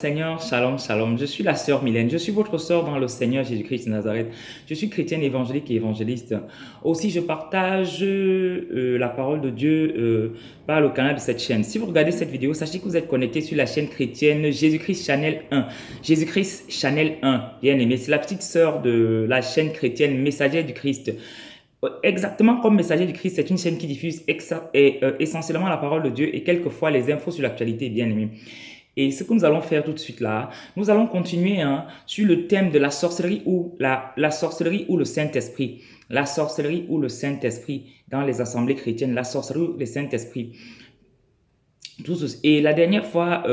Seigneur, shalom, shalom. Je suis la sœur Mylène. Je suis votre sœur dans le Seigneur Jésus-Christ de Nazareth. Je suis chrétienne évangélique et évangéliste. Aussi, je partage la parole de Dieu par le canal de cette chaîne. Si vous regardez cette vidéo, sachez que vous êtes connecté sur la chaîne chrétienne Jésus-Christ Channel 1. Jésus-Christ Channel 1, bien aimé. C'est la petite sœur de la chaîne chrétienne Messager du Christ. Exactement comme Messager du Christ, c'est une chaîne qui diffuse essentiellement la parole de Dieu et quelquefois les infos sur l'actualité, bien aimé. Et ce que nous allons faire tout de suite là, nous allons continuer sur le thème de la sorcellerie ou la sorcellerie ou le Saint-Esprit. La sorcellerie ou le Saint-Esprit dans les assemblées chrétiennes, la sorcellerie ou le Saint-Esprit. Et la dernière fois,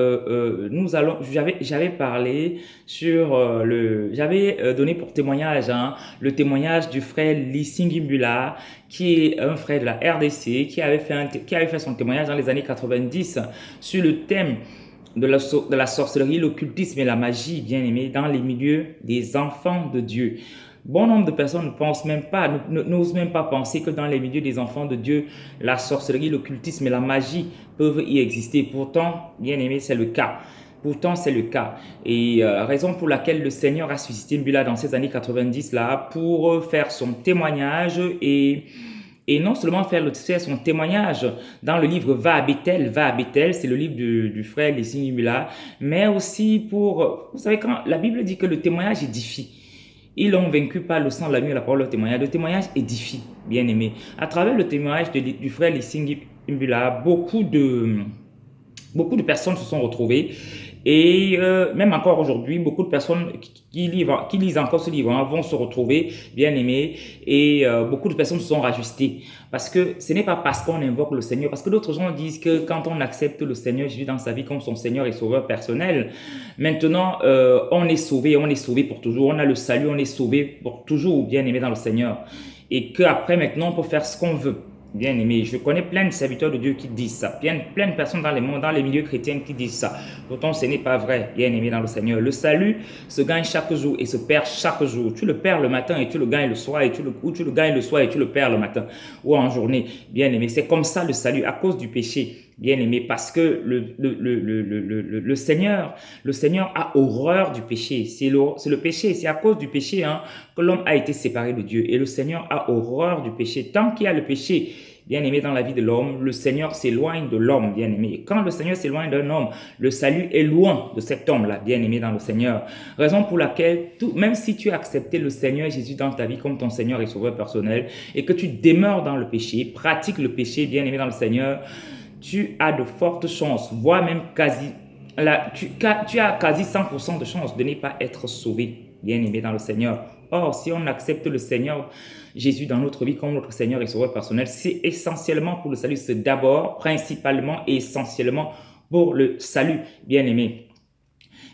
j'avais parlé j'avais donné pour témoignage le témoignage du frère Lee Singimbula, qui est un frère de la RDC, qui avait fait son témoignage dans les années 90 sur le thème de la sorcellerie, l'occultisme et la magie, bien aimé, dans les milieux des enfants de Dieu. Bon nombre de personnes n'osent même pas penser que dans les milieux des enfants de Dieu, la sorcellerie, l'occultisme et la magie peuvent y exister. Pourtant, bien aimé, c'est le cas. Pourtant, c'est le cas. Et raison pour laquelle le Seigneur a suscité Mbula dans ces années 90 là pour faire son témoignage et non seulement faire son témoignage dans le livre Va à Bethel, c'est le livre du frère Lessing Mbula, mais aussi pour, vous savez, quand la Bible dit que le témoignage édifie, ils l'ont vaincu par le sang, la nuit et la parole, le témoignage édifie, bien aimé. À travers le témoignage du frère Lessing Mbula, beaucoup de personnes se sont retrouvées. Et même encore aujourd'hui, beaucoup de personnes qui lisent encore ce livre vont se retrouver bien aimés et beaucoup de personnes se sont rajustées. Parce que ce n'est pas parce qu'on invoque le Seigneur, parce que d'autres gens disent que quand on accepte le Seigneur Jésus dans sa vie comme son Seigneur et Sauveur personnel, maintenant on est sauvé pour toujours, on a le salut, on est sauvé pour toujours, bien aimé dans le Seigneur. Et qu'après maintenant on peut faire ce qu'on veut. Bien aimé, je connais plein de serviteurs de Dieu qui disent ça, plein de personnes dans les milieux chrétiens qui disent ça. Pourtant, ce n'est pas vrai, bien aimé dans le Seigneur. Le salut se gagne chaque jour et se perd chaque jour. Tu le perds le matin et tu le gagnes le soir, ou tu le gagnes le soir et tu le perds le matin ou en journée, bien aimé. C'est comme ça le salut, à cause du péché, bien aimé, parce que le Seigneur a horreur du péché. C'est le péché, c'est à cause du péché que l'homme a été séparé de Dieu. Et le Seigneur a horreur du péché. Tant qu'il y a le péché, bien aimé, dans la vie de l'homme, le Seigneur s'éloigne de l'homme, bien aimé. Et quand le Seigneur s'éloigne d'un homme, le salut est loin de cet homme-là, bien aimé dans le Seigneur. Raison pour laquelle, même si tu as accepté le Seigneur Jésus dans ta vie comme ton Seigneur et Sauveur personnel, et que tu demeures dans le péché, pratique le péché, bien aimé dans le Seigneur, tu as de fortes chances, voire même tu as quasi 100% de chances de ne pas être sauvé, bien aimé dans le Seigneur. Or, si on accepte le Seigneur Jésus dans notre vie comme notre Seigneur et Sauveur personnel, c'est essentiellement pour le salut. C'est d'abord, principalement et essentiellement pour le salut, bien aimé.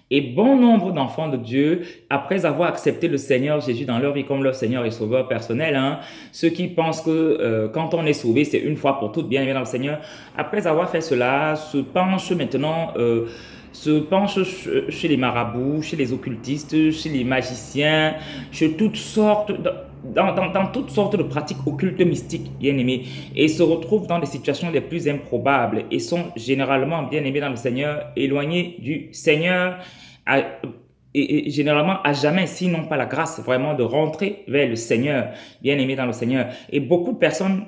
Et bon nombre d'enfants de Dieu, après avoir accepté le Seigneur Jésus dans leur vie comme leur Seigneur et Sauveur personnel, ceux qui pensent que quand on est sauvé, c'est une fois pour toutes, bien aimé dans le Seigneur, après avoir fait cela, se penchent maintenant chez les marabouts, chez les occultistes, chez les magiciens, chez toutes sortes dans toutes sortes de pratiques occultes mystiques, bien aimés, et se retrouvent dans des situations les plus improbables et sont généralement, bien aimés dans le Seigneur, éloignés du Seigneur et généralement à jamais, sinon pas la grâce vraiment de rentrer vers le Seigneur, bien aimé dans le Seigneur. Et beaucoup de personnes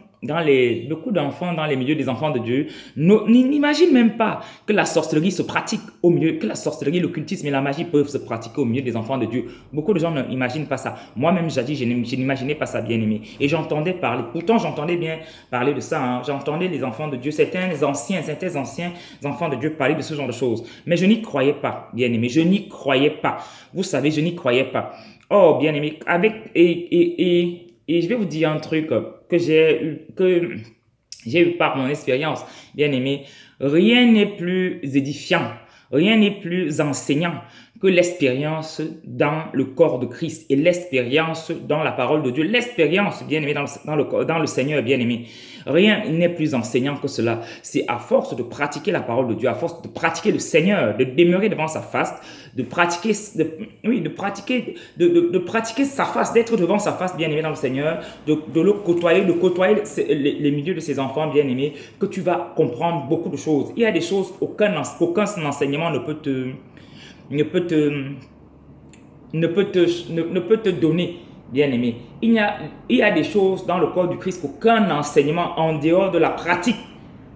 beaucoup d'enfants dans les milieux des enfants de Dieu n'imaginent même pas que la sorcellerie se pratique au milieu, que la sorcellerie, l'occultisme et la magie peuvent se pratiquer au milieu des enfants de Dieu. Beaucoup de gens n'imaginent pas ça. Moi-même, jadis, je n'imaginais pas ça, bien aimé. Et j'entendais parler, pourtant j'entendais bien parler de ça. J'entendais les enfants de Dieu, certains anciens enfants de Dieu parler de ce genre de choses. Mais je n'y croyais pas, bien aimé. Je n'y croyais pas. Vous savez, je n'y croyais pas. Oh, bien aimé, et je vais vous dire un truc que j'ai eu par mon expérience, bien aimé. Rien n'est plus édifiant, rien n'est plus enseignant que l'expérience dans le corps de Christ et l'expérience dans la parole de Dieu, l'expérience, bien aimé, dans le Seigneur, bien aimé. Rien n'est plus enseignant que cela. C'est à force de pratiquer la parole de Dieu, à force de pratiquer le Seigneur, de demeurer devant sa face, de pratiquer sa face, d'être devant sa face, bien aimé dans le Seigneur, de le côtoyer, les milieux de ses enfants, bien aimés, que tu vas comprendre beaucoup de choses. Il y a des choses qu'aucun enseignement ne peut ne peut te donner, bien-aimé. Il y a des choses dans le corps du Christ qu'aucun enseignement en dehors de la pratique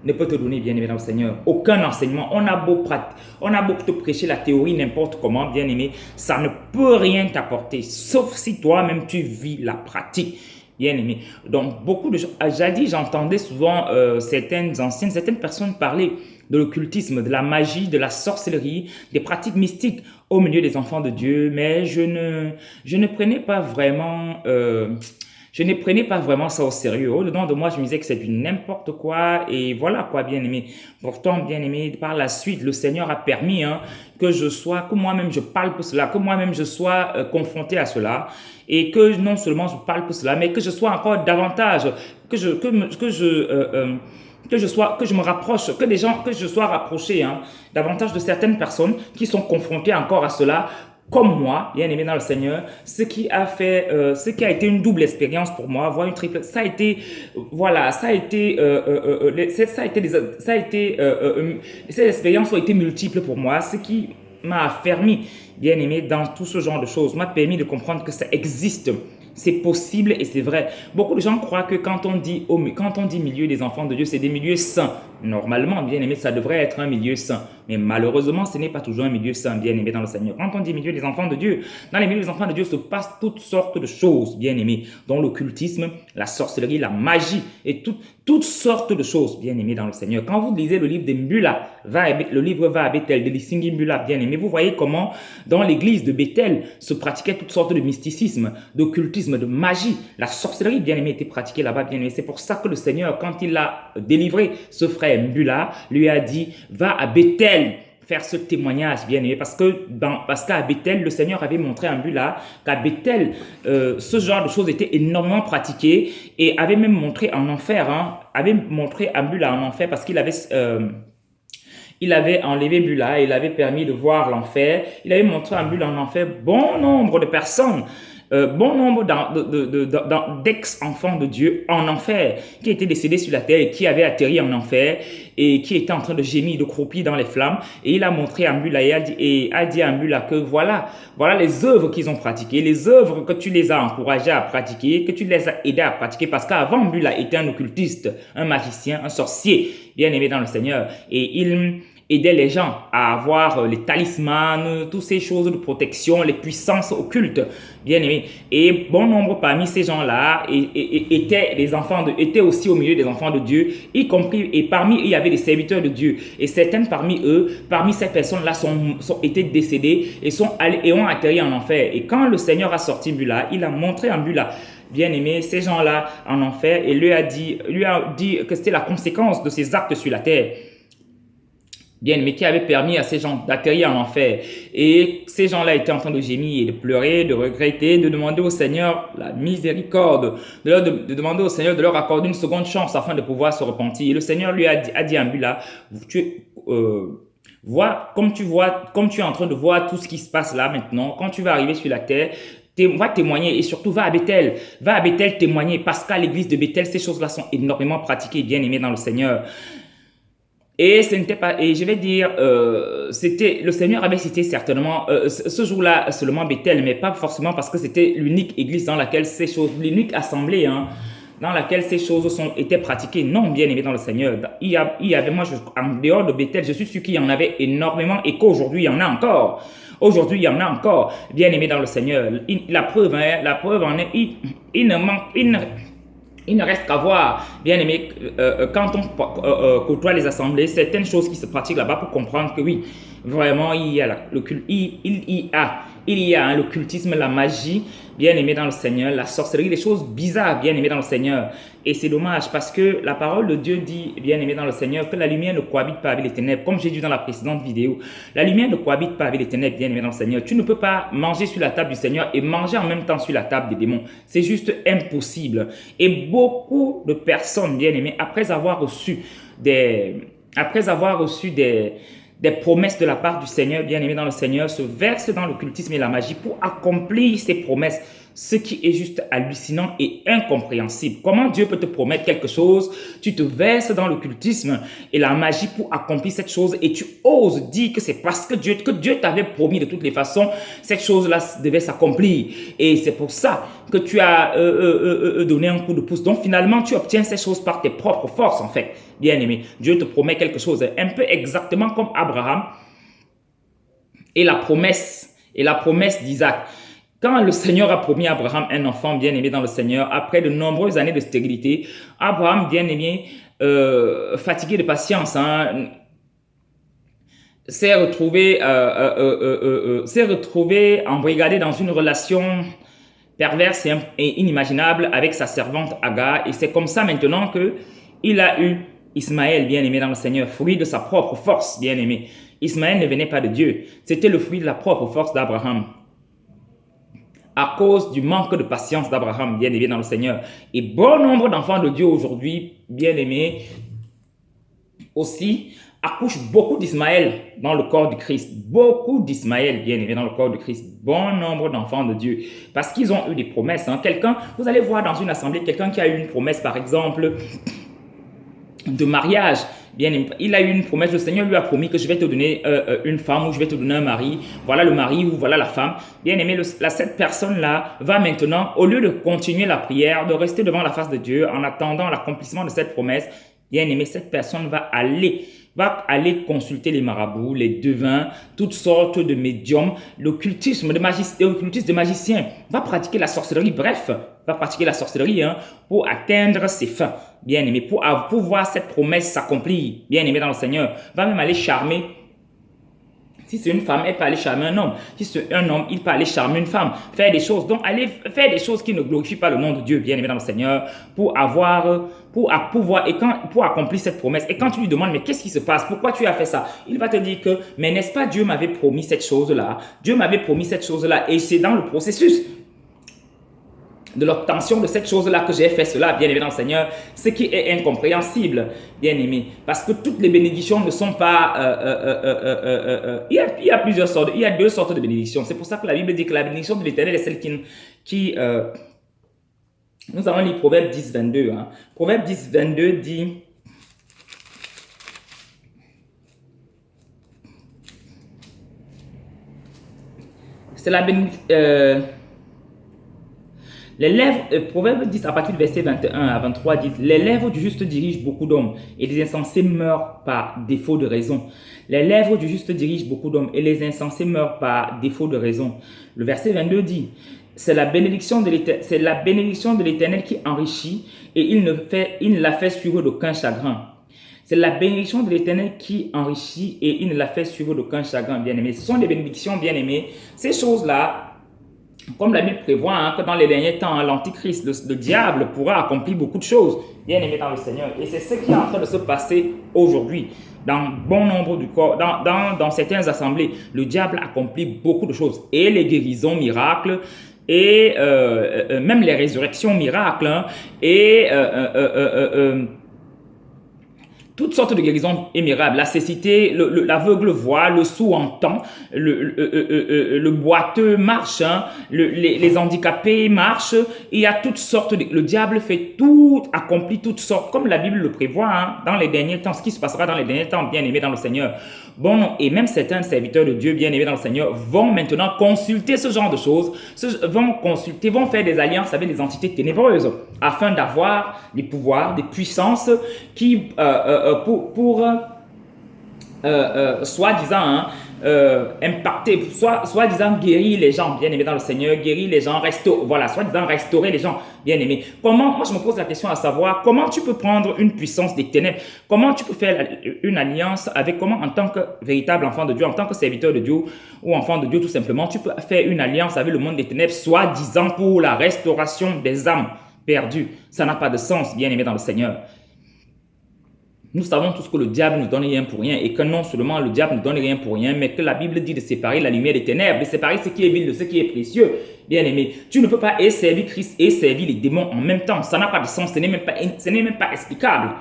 ne peut te donner, bien-aimé dans le Seigneur. Aucun enseignement. On a beau te prêcher la théorie n'importe comment, bien-aimé, ça ne peut rien t'apporter, sauf si toi-même tu vis la pratique. Bien-aimé. Donc, beaucoup de gens, jadis, j'entendais souvent certaines personnes parler de l'occultisme, de la magie, de la sorcellerie, des pratiques mystiques au milieu des enfants de Dieu, mais je ne prenais pas vraiment, je ne prenais pas vraiment ça au sérieux. Au-dedans de moi, je me disais que c'est du n'importe quoi, et voilà quoi, bien-aimé. Pourtant, bien-aimé, par la suite, le Seigneur a permis que moi-même je parle pour cela, que moi-même je sois confronté à cela, et que non seulement je parle pour cela, mais que je sois encore davantage, que je me rapproche, que je sois rapproché davantage de certaines personnes qui sont confrontées encore à cela, comme moi, bien aimé dans le Seigneur, ce qui a été une double expérience pour moi, voire une triple, ces expériences ont été multiples pour moi, ce qui m'a affermi, bien aimé, dans tout ce genre de choses, m'a permis de comprendre que ça existe. C'est possible et c'est vrai. Beaucoup de gens croient que quand on dit milieu des enfants de Dieu, c'est des milieux saints. Normalement, bien aimé, ça devrait être un milieu saint. Mais malheureusement, ce n'est pas toujours un milieu saint, bien aimé dans le Seigneur. Quand on dit milieu des enfants de Dieu, dans les milieux des enfants de Dieu se passent toutes sortes de choses, bien aimé, dont l'occultisme, la sorcellerie, la magie et toutes sortes de choses, bien aimé dans le Seigneur. Quand vous lisez le livre de Mbula, le livre Va à Bethel, de Lisingi Mbula, bien aimé, vous voyez comment dans l'église de Bethel se pratiquait toutes sortes de mysticisme, d'occultisme, de magie. La sorcellerie, bien aimé, était pratiquée là-bas, bien aimé. C'est pour ça que le Seigneur, quand il a délivré ce frère Mbula, lui a dit, va à Bethel faire ce témoignage, bien aimé, parce qu'à Bethel, le Seigneur avait montré à Mbula qu'à Bethel, ce genre de choses était énormément pratiqué et avait même montré en enfer, avait montré à Mbula en enfer parce qu'il avait... il avait enlevé Mbula, il avait permis de voir l'enfer, il avait montré à Mbula en enfer bon nombre de personnes, bon nombre d'ex-enfants de Dieu en enfer, qui étaient décédés sur la terre et qui avaient atterri en enfer et qui étaient en train de gémir, de croupir dans les flammes. Et il a montré à Mbula et a dit à Mbula que voilà les œuvres qu'ils ont pratiquées, les œuvres que tu les as encouragés à pratiquer, que tu les as aidés à pratiquer, parce qu'avant Mbula était un occultiste, un magicien, un sorcier, bien aimé dans le Seigneur. Et il aidait les gens à avoir les talismans, toutes ces choses de protection, les puissances occultes, bien aimés. Et bon nombre parmi ces gens-là étaient aussi au milieu des enfants de Dieu, y compris, et parmi eux, il y avait des serviteurs de Dieu. Et certaines parmi ces personnes-là étaient décédées et ont atterri en enfer. Et quand le Seigneur a sorti Mbula, il a montré à Mbula, bien aimé, ces gens-là en enfer, et lui a dit que c'était la conséquence de ses actes sur la terre. Bien, mais qui avait permis à ces gens d'atterrir en enfer. Et ces gens-là étaient en train de gémir et de pleurer, de regretter, de demander au Seigneur la miséricorde, de demander au Seigneur de leur accorder une seconde chance afin de pouvoir se repentir. Et le Seigneur lui a dit à Mbula, comme tu es en train de voir tout ce qui se passe là maintenant, quand tu vas arriver sur la terre, va témoigner et surtout va à Bethel témoigner, parce qu'à l'église de Bethel, ces choses-là sont énormément pratiquées et bien aimées dans le Seigneur. Et ce n'était pas, et je vais dire, le Seigneur avait cité certainement ce jour-là seulement Bethel, mais pas forcément parce que c'était l'unique église dans laquelle l'unique assemblée, dans laquelle ces choses étaient pratiquées. Non, bien aimé dans le Seigneur. Il y avait, en dehors de Bethel, je suis sûr qu'il y en avait énormément et qu'aujourd'hui, il y en a encore. Aujourd'hui, il y en a encore, bien aimé dans le Seigneur. La preuve en est, il ne reste qu'à voir, bien aimé, quand on côtoie les assemblées, certaines choses qui se pratiquent là-bas pour comprendre que oui, vraiment, il y a l'occultisme, la magie, bien aimé dans le Seigneur, la sorcellerie, les choses bizarres, bien aimé dans le Seigneur. Et c'est dommage parce que la parole de Dieu dit, bien aimé dans le Seigneur, que la lumière ne cohabite pas avec les ténèbres. Comme j'ai dit dans la précédente vidéo, la lumière ne cohabite pas avec les ténèbres, bien aimé dans le Seigneur. Tu ne peux pas manger sur la table du Seigneur et manger en même temps sur la table des démons. C'est juste impossible. Et beaucoup de personnes, bien aimées, après avoir reçu des promesses de la part du Seigneur, bien aimé dans le Seigneur, se versent dans l'occultisme et la magie pour accomplir ces promesses ce qui est juste hallucinant et incompréhensible. Comment Dieu peut te promettre quelque chose, tu te verses dans l'occultisme et la magie pour accomplir cette chose et tu oses dire que c'est parce que Dieu t'avait promis de toutes les façons, cette chose-là devait s'accomplir. Et c'est pour ça que tu as donné un coup de pouce. Donc finalement, tu obtiens ces choses par tes propres forces en fait. Bien aimé, Dieu te promet quelque chose, un peu exactement comme Abraham et la promesse d'Isaac. Quand le Seigneur a promis à Abraham un enfant bien-aimé dans le Seigneur, après de nombreuses années de stérilité, Abraham bien-aimé, fatigué de patience, s'est retrouvé embrigadé dans une relation perverse et inimaginable avec sa servante Agar. Et c'est comme ça maintenant qu'il a eu Ismaël, bien-aimé dans le Seigneur, fruit de sa propre force, bien-aimé. Ismaël ne venait pas de Dieu, c'était le fruit de la propre force d'Abraham. À cause du manque de patience d'Abraham, bien-aimé dans le Seigneur. Et bon nombre d'enfants de Dieu aujourd'hui, bien-aimés, aussi, accouchent beaucoup d'Ismaël dans le corps du Christ. Beaucoup d'Ismaël, bien-aimés, dans le corps du Christ. Bon nombre d'enfants de Dieu. Parce qu'ils ont eu des promesses. Vous allez voir dans une assemblée, quelqu'un qui a eu une promesse, par exemple, de mariage. Bien, il a eu une promesse, le Seigneur lui a promis que je vais te donner une femme ou je vais te donner un mari. Voilà le mari ou voilà la femme. Bien aimé, cette personne-là va maintenant, au lieu de continuer la prière, de rester devant la face de Dieu en attendant l'accomplissement de cette promesse, bien aimé, cette personne va aller consulter les marabouts, les devins, toutes sortes de médiums, l'occultisme de magiciens, va pratiquer la sorcellerie, bref, va pratiquer la sorcellerie pour atteindre ses fins, bien aimé, pour voir cette promesse s'accomplir, bien aimé dans le Seigneur, va même aller charmer. Si c'est une femme, elle peut aller charmer un homme. Si c'est un homme, il peut aller charmer une femme. Faire des choses. Donc, aller faire des choses qui ne glorifient pas le nom de Dieu, bien aimé dans le Seigneur, pour accomplir cette promesse. Et quand tu lui demandes, mais qu'est-ce qui se passe? Pourquoi tu as fait ça? Il va te dire que, mais n'est-ce pas Dieu m'avait promis cette chose-là? Dieu m'avait promis cette chose-là. Et c'est dans le processus de l'obtention de cette chose-là que j'ai fait cela, bien aimé dans le Seigneur, ce qui est incompréhensible, bien aimé, parce que toutes les bénédictions ne sont pas... il y a plusieurs sortes, il y a deux sortes de bénédictions. C'est pour ça que la Bible dit que la bénédiction de l'Éternel est celle qui nous allons lire Proverbe 10, 22. Proverbe 10, 22 dit... C'est la bénédiction... Les lèvres, Proverbe 10 à partir du verset 21 à 23 dit: les lèvres du juste dirigent beaucoup d'hommes et les insensés meurent par défaut de raison. Les lèvres du juste dirigent beaucoup d'hommes et les insensés meurent par défaut de raison. Le verset 22 dit: c'est la bénédiction de l'Éternel qui enrichit et il ne la fait suivre d'aucun chagrin. C'est la bénédiction de l'Éternel qui enrichit et il ne la fait suivre d'aucun chagrin, bien-aimés. Ce sont des bénédictions, bien-aimés. Ces choses-là, comme la Bible prévoit que dans les derniers temps, l'Antichrist, le diable pourra accomplir beaucoup de choses, bien aimé dans le Seigneur. Et c'est ce qui est en train de se passer aujourd'hui. Dans bon nombre du corps, dans certaines assemblées, le diable accomplit beaucoup de choses. Et les guérisons miracles, et même les résurrections miracles, et toutes sortes de guérisons émirables. La cécité, l'aveugle voit, le sourd entend, le boiteux marche, les handicapés marchent. Il y a toutes sortes le diable fait tout, accomplit toutes sortes, comme la Bible le prévoit dans les derniers temps, ce qui se passera dans les derniers temps, bien aimés dans le Seigneur. Bon, et même certains serviteurs de Dieu, bien aimés dans le Seigneur, vont maintenant consulter ce genre de choses, vont faire des alliances avec des entités ténébreuses, afin d'avoir des pouvoirs, des puissances qui, soi-disant, impacter, soi-disant guérir les gens, bien aimés dans le Seigneur, guérir les gens, soi-disant restaurer les gens, bien aimés. Moi je me pose la question à savoir, comment tu peux prendre une puissance des ténèbres, comment tu peux faire une alliance avec, en tant que véritable enfant de Dieu, en tant que serviteur de Dieu, ou enfant de Dieu tout simplement, tu peux faire une alliance avec le monde des ténèbres, soi-disant pour la restauration des âmes perdues. Ça n'a pas de sens, bien aimés dans le Seigneur. Nous savons tous que le diable ne donne rien pour rien et que non seulement le diable ne donne rien pour rien, mais que la Bible dit de séparer la lumière des ténèbres, de séparer ce qui est vil de ce qui est précieux. Bien aimé, tu ne peux pas servir Christ et servir les démons en même temps. Ça n'a pas de sens, ce n'est même pas explicable.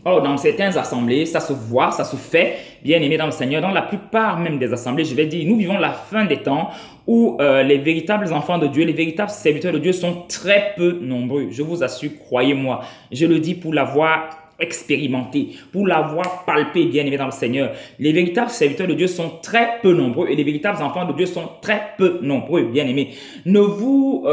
Oh, dans certaines assemblées, ça se voit, ça se fait, bien aimé dans le Seigneur. Dans la plupart même des assemblées, je vais dire, nous vivons la fin des temps où les véritables enfants de Dieu, les véritables serviteurs de Dieu sont très peu nombreux. Je vous assure, croyez-moi, je le dis pour l'avoir expérimenté, pour l'avoir palpé, bien aimé dans le Seigneur. Les véritables serviteurs de Dieu sont très peu nombreux et les véritables enfants de Dieu sont très peu nombreux, bien aimés. Ne vous...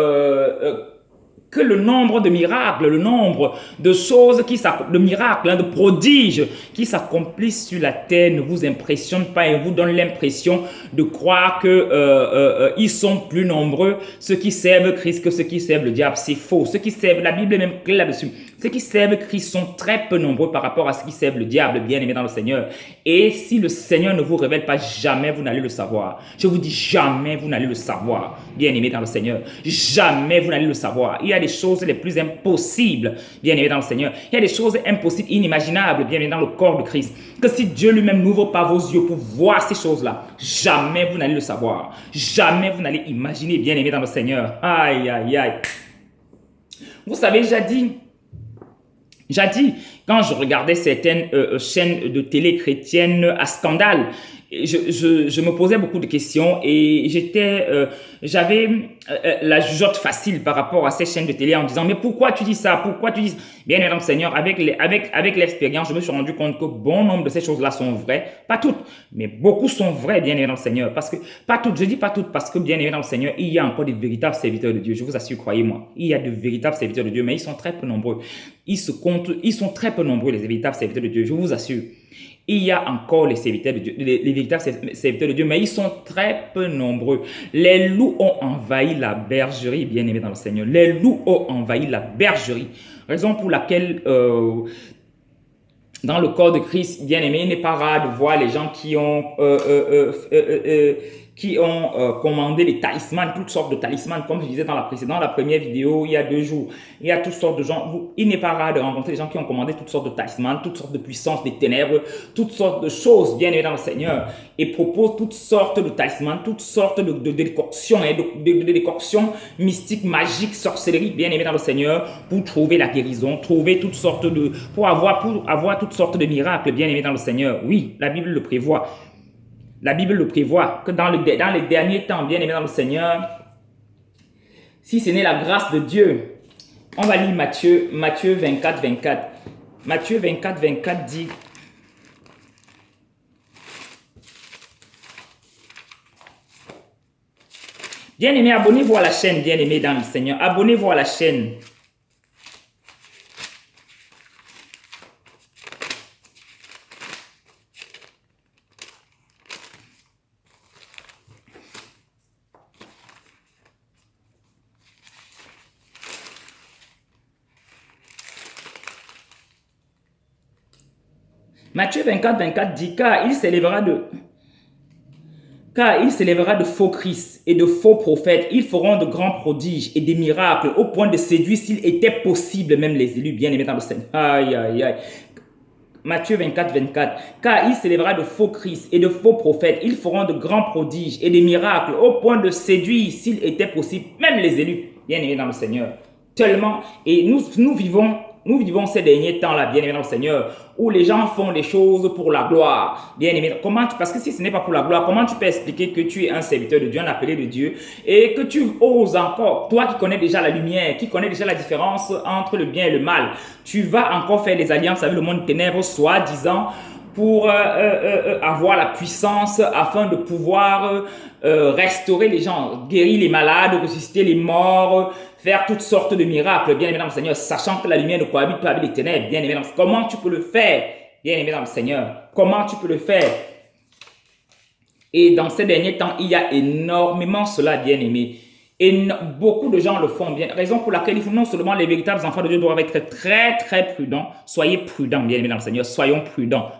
que le nombre de miracles, le nombre de choses de miracles, de prodiges qui s'accomplissent sur la terre ne vous impressionne pas et vous donne l'impression de croire que ils sont plus nombreux, ceux qui servent Christ, que ceux qui servent le diable. C'est faux. Ceux qui servent, la Bible est même claire là-dessus. Ceux qui servent Christ sont très peu nombreux par rapport à ceux qui servent le diable, bien aimé dans le Seigneur. Et si le Seigneur ne vous révèle pas, jamais vous n'allez le savoir. Je vous dis, jamais vous n'allez le savoir, bien aimé dans le Seigneur. Jamais vous n'allez le savoir. Il y a des choses les plus impossibles, bien aimé dans le Seigneur. Il y a des choses impossibles, inimaginables, bien aimé dans le corps de Christ. Que si Dieu lui-même n'ouvre pas vos yeux pour voir ces choses-là, jamais vous n'allez le savoir. Jamais vous n'allez imaginer, bien aimé dans le Seigneur. Aïe, aïe, aïe. Vous savez, Jadis, quand je regardais certaines chaînes de télé chrétiennes à scandale, je me posais beaucoup de questions et j'avais la jugeote facile par rapport à ces chaînes de télé en disant mais pourquoi tu dis ça, pourquoi tu dis ça? Bien évidemment Seigneur, avec l'expérience, je me suis rendu compte que bon nombre de ces choses-là sont vraies, pas toutes, mais beaucoup sont vraies, bien évidemment Seigneur, parce que pas toutes, je dis pas toutes parce que bien évidemment Seigneur, il y a encore des véritables serviteurs de Dieu, je vous assure, croyez-moi, il y a de véritables serviteurs de Dieu, mais ils sont très peu nombreux, ils sont très peu nombreux les véritables serviteurs de Dieu, je vous assure. Il y a encore les serviteurs de Dieu, les véritables serviteurs de Dieu, mais ils sont très peu nombreux. Les loups ont envahi la bergerie, bien aimé dans le Seigneur. Les loups ont envahi la bergerie. Raison pour laquelle, dans le corps de Christ, bien aimé, il n'est pas rare de voir les gens qui ont commandé les talismans, toutes sortes de talismans, comme je disais dans la première vidéo, il y a 2 jours. Il y a toutes sortes de gens, il n'est pas rare de rencontrer des gens qui ont commandé toutes sortes de talismans, toutes sortes de puissances des ténèbres, toutes sortes de choses, bien aimé dans le Seigneur, et proposent toutes sortes de talismans, toutes sortes de décoctions, de décoctions mystiques, magiques, sorcellerie, bien aimé dans le Seigneur, pour trouver la guérison, pour avoir toutes sortes de miracles, bien aimé dans le Seigneur. Oui, la Bible le prévoit. La Bible le prévoit, que dans les derniers temps, bien aimé dans le Seigneur, si ce n'est la grâce de Dieu, on va lire Matthieu 24, 24. Matthieu 24, 24 dit, bien aimé, abonnez-vous à la chaîne, bien aimé dans le Seigneur, abonnez-vous à la chaîne. Matthieu 24, 24 dit, car il s'élèvera de faux Christ et de faux prophètes. Ils feront de grands prodiges et des miracles au point de séduire, s'il était possible, même les élus bien-aimés dans le Seigneur. Aïe, aïe, aïe. Matthieu 24, 24. Car il s'élèvera de faux Christ et de faux prophètes. Ils feront de grands prodiges et des miracles au point de séduire, s'il était possible, même les élus bien-aimés dans le Seigneur. Tellement. Et nous vivons ces derniers temps-là, bien-aimés dans le Seigneur, où les gens font des choses pour la gloire. Bien-aimés, parce que si ce n'est pas pour la gloire, comment tu peux expliquer que tu es un serviteur de Dieu, un appelé de Dieu, et que tu oses encore, toi qui connais déjà la lumière, qui connais déjà la différence entre le bien et le mal, tu vas encore faire des alliances avec le monde ténèbres, soi-disant, pour avoir la puissance afin de pouvoir restaurer les gens, guérir les malades, ressusciter les morts, faire toutes sortes de miracles, bien aimé dans le Seigneur, sachant que la lumière ne cohabite pas avec les ténèbres, bien aimé dans le Seigneur. Comment tu peux le faire, bien aimé dans le Seigneur? Comment tu peux le faire? Et dans ces derniers temps, il y a énormément cela, bien aimé. Et beaucoup de gens le font bien. Raison pour laquelle il faut non seulement les véritables enfants de Dieu doivent être très, très prudents. Soyez prudents, bien aimés dans le Seigneur. Soyons prudents.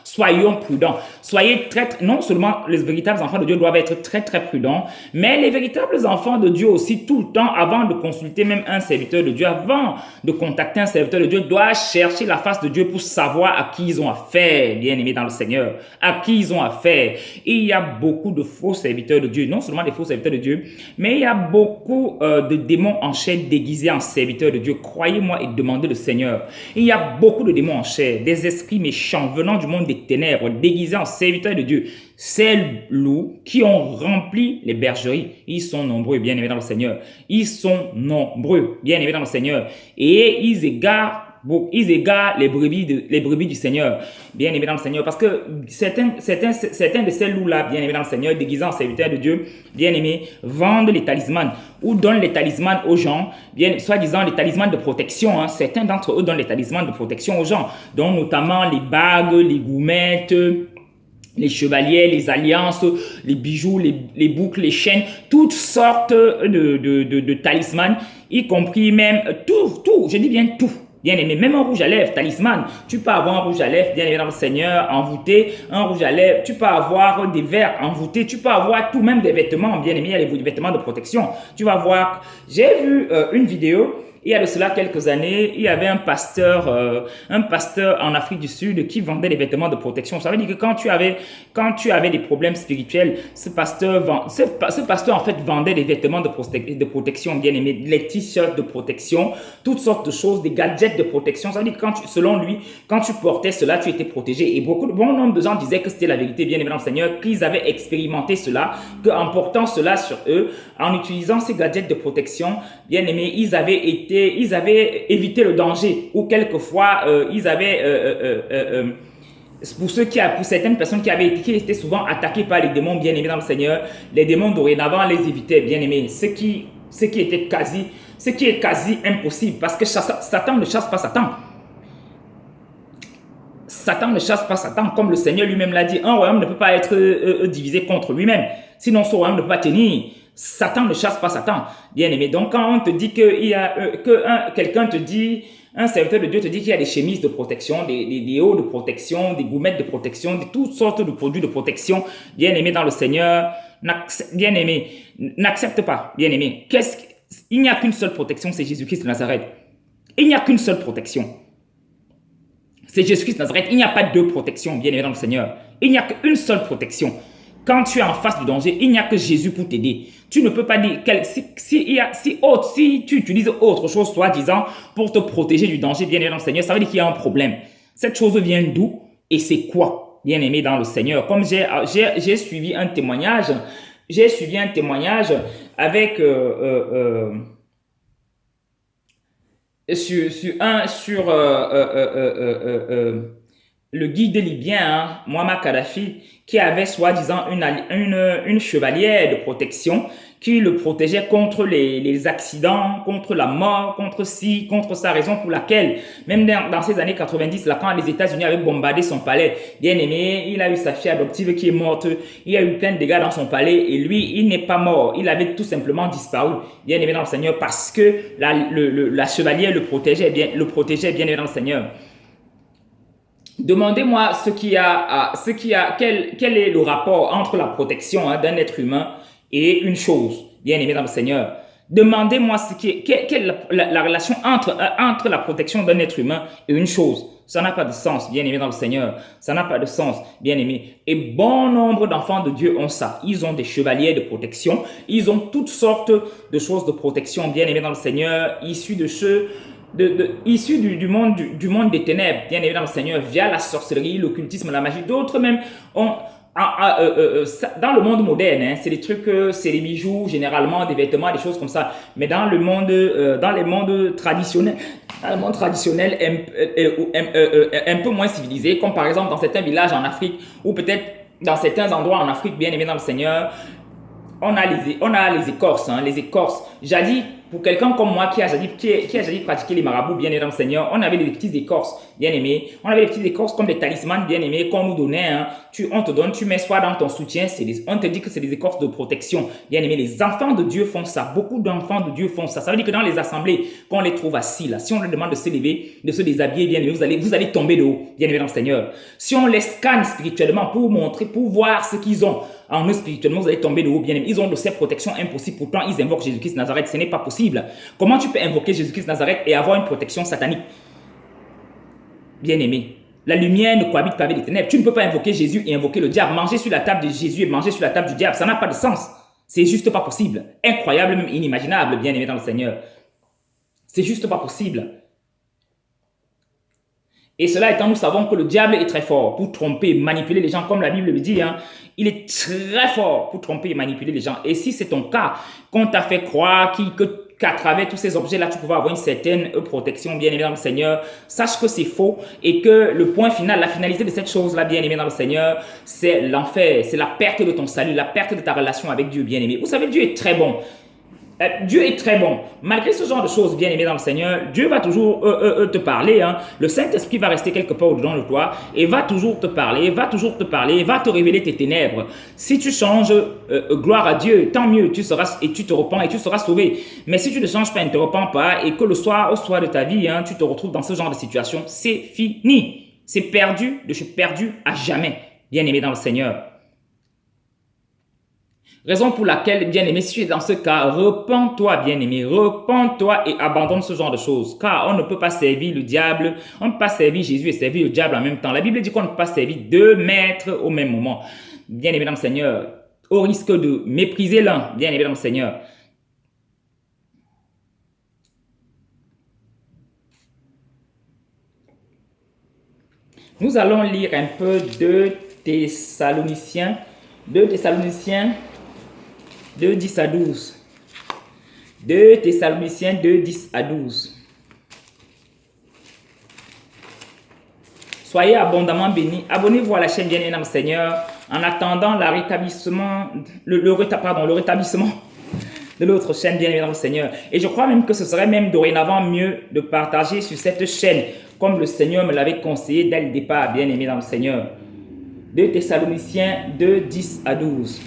Soyons prudents. Soyez non seulement les véritables enfants de Dieu doivent être très prudents, mais les véritables enfants de Dieu aussi, tout le temps, avant de consulter même un serviteur de Dieu, avant de contacter un serviteur de Dieu, doivent chercher la face de Dieu pour savoir à qui ils ont affaire, bien-aimés dans le Seigneur, à qui ils ont affaire. Et il y a beaucoup de faux serviteurs de Dieu, non seulement des faux serviteurs de Dieu, mais il y a beaucoup de démons en chair déguisés en serviteurs de Dieu. Croyez-moi et demandez le Seigneur. Il y a beaucoup de démons en chair, des esprits méchants venant du monde des ténèbres, déguisés en serviteurs de Dieu. Ces loups qui ont rempli les bergeries, ils sont nombreux, bien-aimés dans le Seigneur. Ils sont nombreux, bien-aimés dans le Seigneur. Et ils égarent les brebis du Seigneur, bien-aimés dans le Seigneur, parce que certains de ces loups-là, bien-aimés dans le Seigneur, déguisés en serviteurs de Dieu, bien-aimés, vendent les talismans ou donnent les talismans aux gens, soi-disant les talismans de protection. Hein. Certains d'entre eux donnent les talismans de protection aux gens, dont notamment les bagues, les goumettes, les chevaliers, les alliances, les bijoux, les boucles, les chaînes, toutes sortes de talismans, y compris même tout, je dis bien tout. Bien aimé, même un rouge à lèvres, talisman, tu peux avoir un rouge à lèvres, bien aimé dans le Seigneur, envoûté, un rouge à lèvres, tu peux avoir des verres envoûtés, tu peux avoir tout, même des vêtements, bien aimé, il y a les vêtements de protection. Tu vas voir, j'ai vu une vidéo. Il y a de cela quelques années, il y avait un pasteur en Afrique du Sud qui vendait des vêtements de protection. Ça veut dire que quand tu avais des problèmes spirituels, ce pasteur en fait vendait des vêtements de protection, bien aimé, les t-shirts de protection, toutes sortes de choses, des gadgets de protection. Ça veut dire que selon lui, quand tu portais cela, tu étais protégé. Et bon nombre de gens disaient que c'était la vérité, bien aimé dans le Seigneur, qu'ils avaient expérimenté cela, qu'en portant cela sur eux, en utilisant ces gadgets de protection, bien aimé, ils avaient évité le danger, ou quelquefois ils avaient pour certaines personnes qui étaient souvent attaquées par les démons, bien aimés dans le Seigneur, les démons dorénavant les évitaient, bien aimés, ce qui est quasi impossible, parce que Satan ne chasse pas Satan. Satan ne chasse pas Satan, comme le Seigneur lui-même l'a dit. Un royaume ne peut pas être divisé contre lui-même, sinon ce royaume ne peut pas tenir. Satan ne chasse pas Satan, bien aimé. Donc quand on te dit quelqu'un te dit, un serviteur de Dieu te dit qu'il y a des chemises de protection, des hauts de protection, des goumettes de protection, toutes sortes de produits de protection, bien aimé dans le Seigneur, bien aimé, n'accepte pas, bien aimé. Il n'y a qu'une seule protection, c'est Jésus-Christ de Nazareth. Il n'y a qu'une seule protection. C'est Jésus-Christ de Nazareth. Il n'y a pas deux protections, bien aimé dans le Seigneur. Il n'y a qu'une seule protection. Quand tu es en face du danger, il n'y a que Jésus pour t'aider. Tu ne peux pas dire, si tu utilises autre chose, soi-disant, pour te protéger du danger, bien aimé dans le Seigneur, ça veut dire qu'il y a un problème. Cette chose vient d'où et c'est quoi, bien aimé dans le Seigneur? Comme j'ai suivi un témoignage, avec sur le guide libyen, hein, Muammar Kadhafi, qui avait soi-disant une chevalière de protection qui le protégeait contre les accidents, contre la mort, contre sa raison pour laquelle, même dans ces années 90, là, quand les États-Unis avaient bombardé son palais, bien aimé, il a eu sa fille adoptive qui est morte, il y a eu plein de dégâts dans son palais et lui, il n'est pas mort, il avait tout simplement disparu, bien aimé dans le Seigneur, parce que la chevalière le protégeait, bien aimé dans le Seigneur. Demandez-moi quel est le rapport entre la protection d'un être humain et une chose, bien aimé dans le Seigneur. Demandez-moi quelle est la relation entre la protection d'un être humain et une chose. Ça n'a pas de sens, bien aimé dans le Seigneur. Ça n'a pas de sens, bien aimé. Et bon nombre d'enfants de Dieu ont ça. Ils ont des chevaliers de protection. Ils ont toutes sortes de choses de protection, bien aimé dans le Seigneur, issus du monde des ténèbres, bien aimé dans le Seigneur, via la sorcellerie, l'occultisme, la magie. D'autres même ont, dans le monde moderne, hein, c'est des trucs, c'est des bijoux, généralement des vêtements, des choses comme ça. Mais dans les mondes traditionnels, un peu moins civilisés, comme par exemple dans certains villages en Afrique, ou peut-être dans certains endroits en Afrique, bien aimé dans le Seigneur, on a les écorces, hein, les écorces. Jadis, Pour quelqu'un comme moi qui a jadis pratiqué les marabouts, bien aimé dans le Seigneur, on avait des petites écorces, bien aimé. On avait des petites écorces comme des talismans, bien aimés, qu'on nous donnait. Hein. On te donne, tu mets soit dans ton soutien, on te dit que c'est des écorces de protection. Bien aimé, les enfants de Dieu font ça. Beaucoup d'enfants de Dieu font ça. Ça veut dire que dans les assemblées, quand on les trouve assis là, si on leur demande de se lever, de se déshabiller, bien aimé, vous allez tomber de haut, bien aimé dans le Seigneur. Si on les scanne spirituellement pour montrer, pour voir ce qu'ils ont en eux spirituellement, vous allez tomber de haut, bien aimé. Ils ont de ces protections impossibles. Pourtant, ils invoquent Jésus-Christ de Nazareth. Ce n'est pas possible. Comment tu peux invoquer Jésus-Christ de Nazareth et avoir une protection satanique? Bien aimé, la lumière ne cohabite pas avec les ténèbres. Tu ne peux pas invoquer Jésus et invoquer le diable. Manger sur la table de Jésus et manger sur la table du diable, ça n'a pas de sens. C'est juste pas possible. Incroyable, même inimaginable, bien aimé dans le Seigneur. C'est juste pas possible. Et cela étant, nous savons que le diable est très fort pour tromper, manipuler les gens, comme la Bible le dit. Hein, il est très fort pour tromper et manipuler les gens. Et si c'est ton cas, qu'on t'a fait croire qu'à travers tous ces objets-là, tu pouvais avoir une certaine protection, bien aimé dans le Seigneur, sache que c'est faux et que le point final, la finalité de cette chose-là, bien aimé dans le Seigneur, c'est l'enfer, c'est la perte de ton salut, la perte de ta relation avec Dieu, bien aimé. Vous savez, Dieu est très bon. Dieu est très bon. Malgré ce genre de choses, bien aimé dans le Seigneur, Dieu va toujours te parler. Hein. Le Saint-Esprit va rester quelque part au-dedans de toi et va toujours te parler, va te révéler tes ténèbres. Si tu changes, gloire à Dieu, tant mieux, tu te repens et tu seras sauvé. Mais si tu ne changes pas et ne te repens pas et que au soir de ta vie, hein, tu te retrouves dans ce genre de situation, c'est fini. C'est perdu, je suis perdu à jamais, bien aimé dans le Seigneur. Raison pour laquelle, bien-aimé, si tu es dans ce cas, repens-toi, bien-aimé, repens-toi et abandonne ce genre de choses. Car on ne peut pas servir le diable, on ne peut pas servir Jésus et servir le diable en même temps. La Bible dit qu'on ne peut pas servir deux maîtres au même moment. Bien-aimé dans le Seigneur, au risque de mépriser l'un, bien-aimé dans le Seigneur. Nous allons lire un peu de Thessaloniciens 2, 10 à 12. 2 Thessaloniciens 2, 10 à 12. Soyez abondamment bénis. Abonnez-vous à la chaîne Bien-aimé dans le Seigneur en attendant le rétablissement de l'autre chaîne Bien-aimé dans le Seigneur. Et je crois même que ce serait même dorénavant mieux de partager sur cette chaîne comme le Seigneur me l'avait conseillé dès le départ, Bien-aimé dans le Seigneur. 2 Thessaloniciens 2, 10 à 12.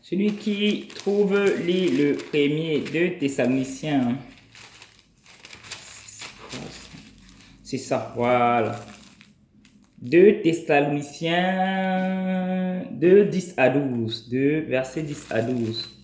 Celui qui trouve, lit le premier de Thessaloniciens. C'est ça, voilà. 2 Thessaloniciens 2, 10 à 12. 2, verset 10 à 12.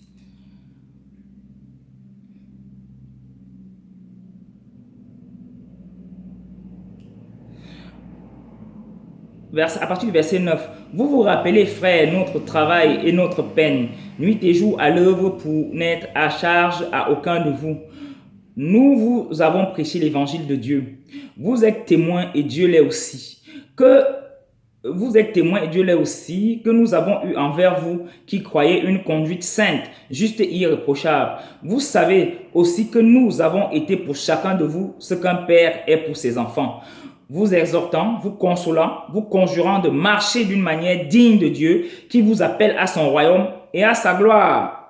À partir du verset 9, vous vous rappelez, frères, notre travail et notre peine, nuit et jour à l'œuvre pour n'être à charge à aucun de vous. Nous vous avons prêché l'évangile de Dieu. Vous êtes témoins et Dieu l'est aussi. Que nous avons eu envers vous qui croyez une conduite sainte, juste et irréprochable. Vous savez aussi que nous avons été pour chacun de vous ce qu'un père est pour ses enfants. Vous exhortant, vous consolant, vous conjurant de marcher d'une manière digne de Dieu qui vous appelle à son royaume et à sa gloire.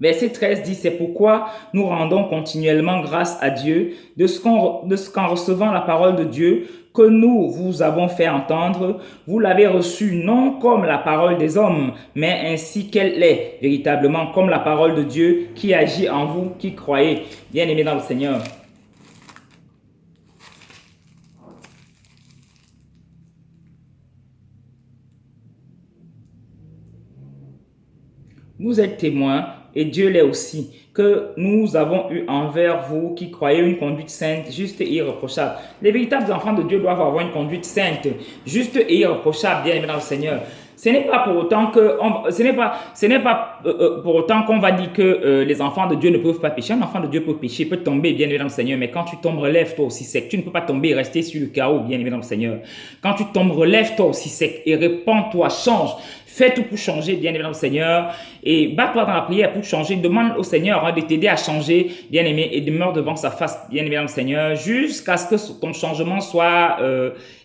Verset 13 dit, c'est pourquoi nous rendons continuellement grâce à Dieu de ce qu'en recevant la parole de Dieu que nous vous avons fait entendre, vous l'avez reçue non comme la parole des hommes, mais ainsi qu'elle est, véritablement comme la parole de Dieu qui agit en vous, qui croyez. Bien-aimés dans le Seigneur. Vous êtes témoins, et Dieu l'est aussi, que nous avons eu envers vous qui croyez une conduite sainte, juste et irréprochable. Les véritables enfants de Dieu doivent avoir une conduite sainte, juste et irréprochable, bien aimé dans le Seigneur. Ce n'est pas pour autant pour autant qu'on va dire que les enfants de Dieu ne peuvent pas pécher. Un enfant de Dieu peut pécher, peut tomber, bien évidemment, Seigneur. Mais quand tu tombes, relève-toi aussi sec. Tu ne peux pas tomber et rester sur le chaos, bien évidemment, Seigneur. Quand tu tombes, relève-toi aussi sec et répands-toi, change. Fais tout pour changer, bien évidemment, Seigneur. Et bats-toi dans la prière pour changer. Demande au Seigneur de t'aider à changer, bien aimé, et demeure devant sa face, bien évidemment, Seigneur, jusqu'à ce que ton changement soit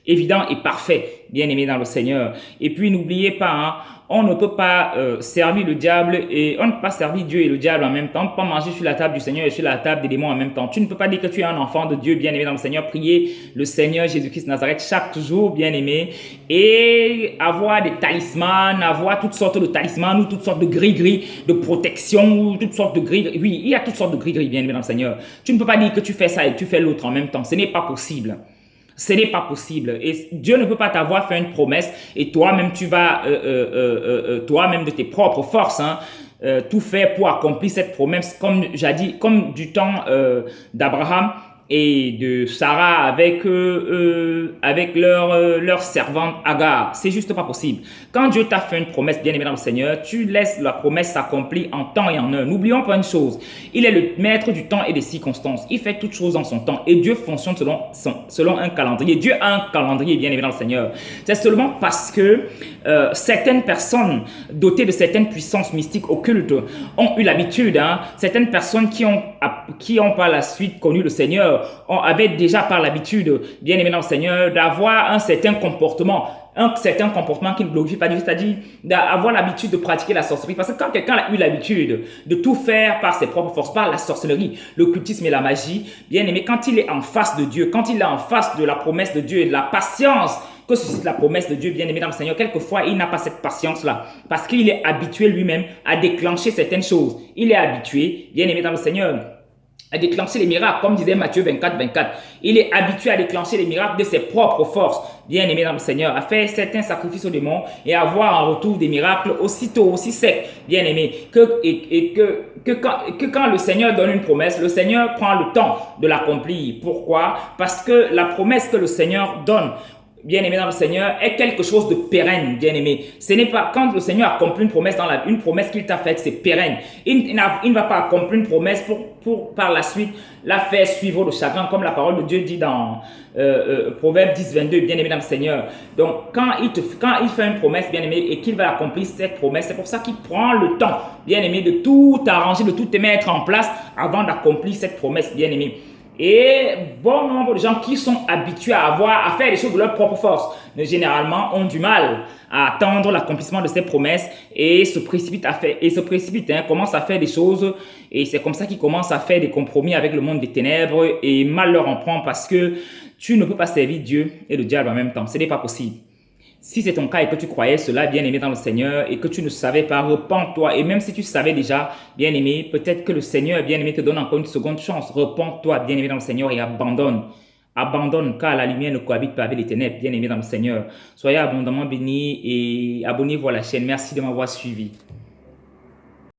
évident et parfait, bien aimé dans le Seigneur. Et puis, n'oubliez pas, hein, on ne peut pas servir le diable et on ne peut pas servir Dieu et le diable en même temps. On ne peut pas manger sur la table du Seigneur et sur la table des démons en même temps. Tu ne peux pas dire que tu es un enfant de Dieu, bien aimé dans le Seigneur. Prier le Seigneur Jésus-Christ de Nazareth chaque jour, bien aimé, et avoir des talismans, avoir toutes sortes de talismans ou toutes sortes de gris-gris de protection ou toutes sortes de gris-gris. Oui, il y a toutes sortes de gris-gris, bien aimé dans le Seigneur. Tu ne peux pas dire que tu fais ça et tu fais l'autre en même temps. Ce n'est pas possible. Ce n'est pas possible. Et Dieu ne peut pas t'avoir fait une promesse et toi-même tu vas, toi-même de tes propres forces, hein, tout faire pour accomplir cette promesse, comme j'ai dit, comme du temps d'Abraham et de Sarah avec leur servante Agar. C'est juste pas possible. Quand Dieu t'a fait une promesse, bien aimé dans le Seigneur, tu laisses la promesse s'accomplir en temps et en heure. N'oublions pas une chose, il est le maître du temps et des circonstances. Il fait toutes choses en son temps et Dieu fonctionne selon un calendrier. Dieu a un calendrier, bien aimé dans le Seigneur. C'est seulement parce que certaines personnes dotées de certaines puissances mystiques occultes ont eu l'habitude, hein, certaines personnes qui ont par la suite connu le Seigneur, avaient déjà par l'habitude, bien aimé dans le Seigneur, d'avoir un certain comportement qui ne glorifie pas Dieu, c'est-à-dire d'avoir l'habitude de pratiquer la sorcellerie. Parce que quand quelqu'un a eu l'habitude de tout faire par ses propres forces, par la sorcellerie, l'occultisme et la magie, bien aimé, quand il est en face de Dieu, quand il est en face de la promesse de Dieu et de la patience que suscite la promesse de Dieu, bien aimé dans le Seigneur, quelquefois il n'a pas cette patience-là, parce qu'il est habitué lui-même à déclencher certaines choses. Il est habitué, bien aimé dans le Seigneur, à déclencher les miracles, comme disait Matthieu 24, 24. Il est habitué à déclencher les miracles de ses propres forces, bien aimé dans le Seigneur, à faire certains sacrifices aux démons et à avoir en retour des miracles aussitôt, aussi secs, bien aimé, que quand le Seigneur donne une promesse, le Seigneur prend le temps de l'accomplir. Pourquoi? Parce que la promesse que le Seigneur donne, bien aimé dans le Seigneur, est quelque chose de pérenne, bien aimé. Ce n'est pas quand le Seigneur accomplit une promesse une promesse qu'il t'a faite, c'est pérenne. Il ne va pas accomplir une promesse pour par la suite la faire suivre le chagrin, comme la parole de Dieu dit dans Proverbe 10, 22, bien aimé dans le Seigneur. Donc, quand il fait une promesse, bien aimé, et qu'il va accomplir cette promesse, c'est pour ça qu'il prend le temps, bien aimé, de tout arranger, de tout te mettre en place avant d'accomplir cette promesse, bien aimé. Et bon nombre de gens qui sont habitués à faire les choses de leur propre force, généralement ont du mal à attendre l'accomplissement de ces promesses et se précipitent commencent à faire des choses, et c'est comme ça qu'ils commencent à faire des compromis avec le monde des ténèbres et mal leur en prend, parce que tu ne peux pas servir Dieu et le diable en même temps. Ce n'est pas possible. Si c'est ton cas et que tu croyais cela, bien aimé dans le Seigneur, et que tu ne savais pas, repens-toi. Et même si tu savais déjà, bien aimé, peut-être que le Seigneur, bien aimé, te donne encore une seconde chance. Repens-toi, bien aimé dans le Seigneur, et abandonne. Abandonne, car la lumière ne cohabite pas avec les ténèbres, bien aimé dans le Seigneur. Soyez abondamment bénis et abonnez-vous à la chaîne. Merci de m'avoir suivi.